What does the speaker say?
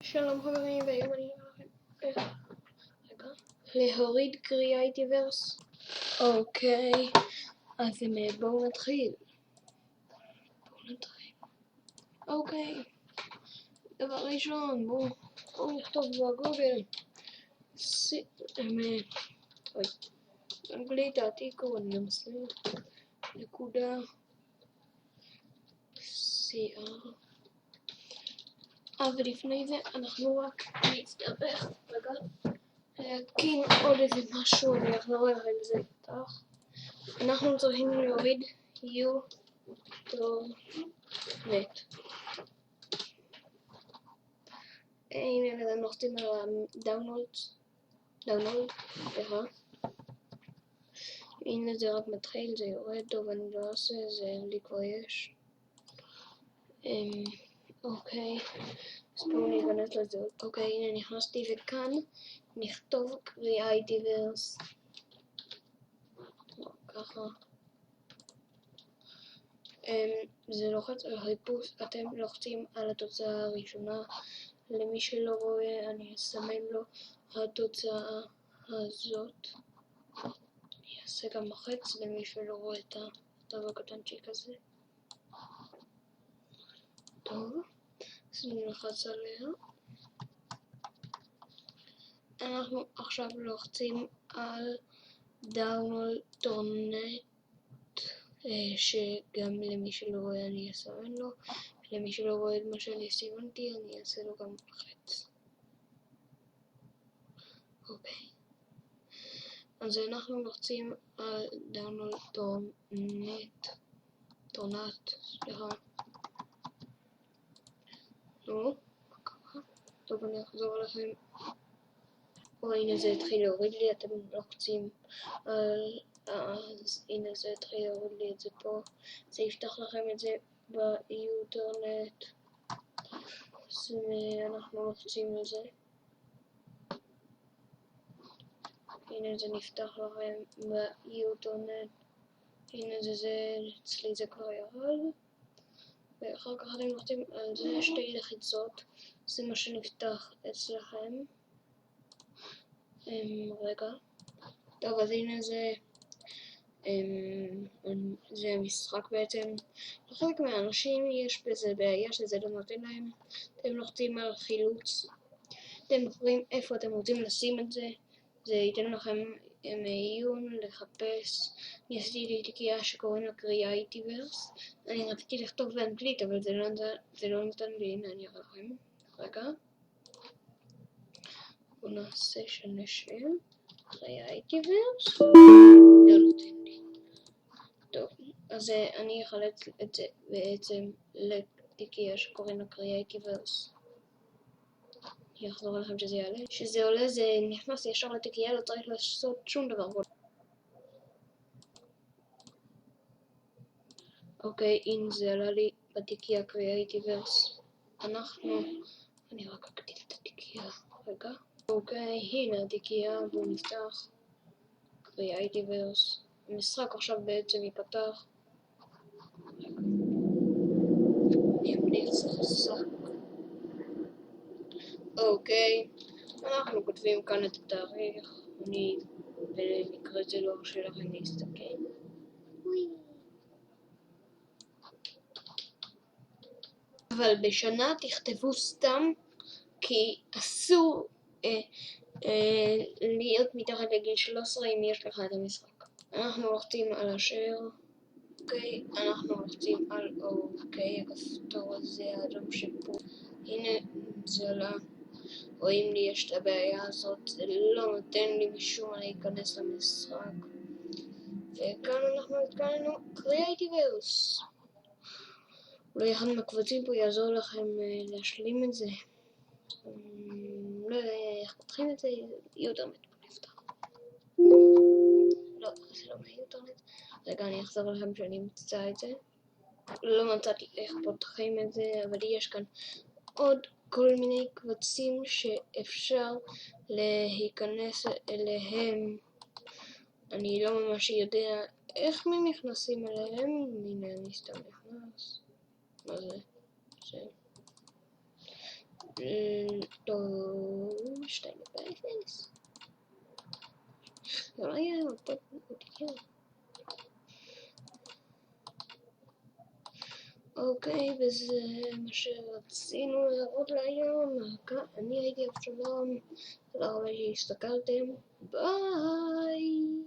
שלום חברים, והיום אני אראה לכם להוריד קריאה איטיברס. אוקיי, אז בואו נתחיל. אוקיי, דבר ראשון, בואו נכתוב בגוגל אנגלית תעתיקו, אני גם עושה נקודה CR. אבל לפני זה אנחנו רק נצטרך רגע להקים עוד איזה משהו, אני אחזור אליכם בזה איתך. אנחנו צריכים להוריד uTornet. הנה אתם לוחצים על הדאונלוד, הנה זה רק מתחיל, זה יורד, טוב אני לא עושה, זה לי כבר יש. אוקיי, אז בואו ניכנס לזה. אוקיי, הנה נכנסתי וכאן נכתוב קריאה איטיברס. ככה. זה לוחץ על חיפוש, אתם לוחצים על התוצאה הראשונה. למי שלא רואה, אני אסמן לו התוצאה הזאת. אני אעשה גם מחץ למי שלא רואה את התו הקטנצ'יק הזה. טוב, אז אני נלחץ עליה. אנחנו עכשיו לוחצים על דאונלוד טורנט, שגם למי שלא רואה אני אסמן לו. למי שלא רואה את מה שאני סימנתי, אני אעשה לו גם חץ. אוקיי. אז אנחנו לוחצים על דאונלוד טורנט, סליחה. נו, מה קרה? טוב, אני אחזור אליכם. הנה זה התחיל להוריד לי, אתם לוחצים על... אז הנה זה התחיל להוריד לי את זה פה. זה יפתח לכם את זה ביוטרנט. אז אנחנו לוחצים על זה. הנה זה נפתח לכם ביוטרנט. הנה זה אצלי זה כבר ירד. ואחר כך אתם לוחצים על זה 2 לחיצות. זה מה שנפתח אצלכם. רגע. טוב, אז הנה זה המשחק בעצם. לחלק מהאנשים יש בזה בעיה שזה לא נותן להם. אתם לוחצים על חילוץ. אתם בוחרים איפה אתם רוצים לשים את זה. זה ייתן לכם עיון לחפש. אני עשיתי לי תיקייה שקוראים לה קריאה איטיברס. אני רציתי לכתוב באנגלית, אבל זה לא נתן לי. הנה אני אראה לכם. רגע. בואו נעשה שנה שם. קריאה איטיברס. לא נותן לי. טוב, אז אני אחלץ את זה בעצם לתיקייה שקוראים לה קריאה איטיברס. אני אחזור לכם שזה יעלה. שזה עולה זה נכנס ישר לתיקייה, לא צריך לעשות שום דבר. אוקיי, הנה זה עלה לי בתיקייה קריאה איטיברס. אני רק אקטיל את התיקייה. רגע. אוקיי, הנה התיקייה, בואו נפתח. קריאה איטיברס. המשחק עכשיו בעצם ייפתח. אני אמליץ חזק. אוקיי, אנחנו כותבים כאן את התאריך. אני במקרה זה לא ארשה לכם להסתכל. אבל בשנה תכתבו סתם, כי אסור להיות מתחת לגיל 13 אם יש לך את המשחק. אנחנו לוחצים על השאר. אוקיי, אנחנו לוחצים על אוקיי, הכפתור הזה האדום שפה. הנה זה עלה. רואים לי יש את הבעיה הזאת, זה לא נותן לי משום מה להיכנס למשחק. וכאן אנחנו התקלנו קריאה איטיברס. אולי אחד מהקבצים פה יעזור לכם להשלים את זה. לא יודע איך פותחים את זה, יוטרנט פה נפתח. לא, זה לא מיוטרנט. רגע, אני אחזור לכם שאני אמצא את זה. לא מצאתי איך פותחים את זה, אבל יש כאן עוד כל מיני קבצים שאפשר להיכנס אליהם. אני לא ממש יודע איך נכנסים אליהם. הנה אני סתם נכנס. מה זה? טוב, 2.0. זה לא היה עוד כן. אוקיי, וזה מה שרצינו להראות להיום. אני הייתי אבשלום, תודה רבה שהסתכלתם, ביי.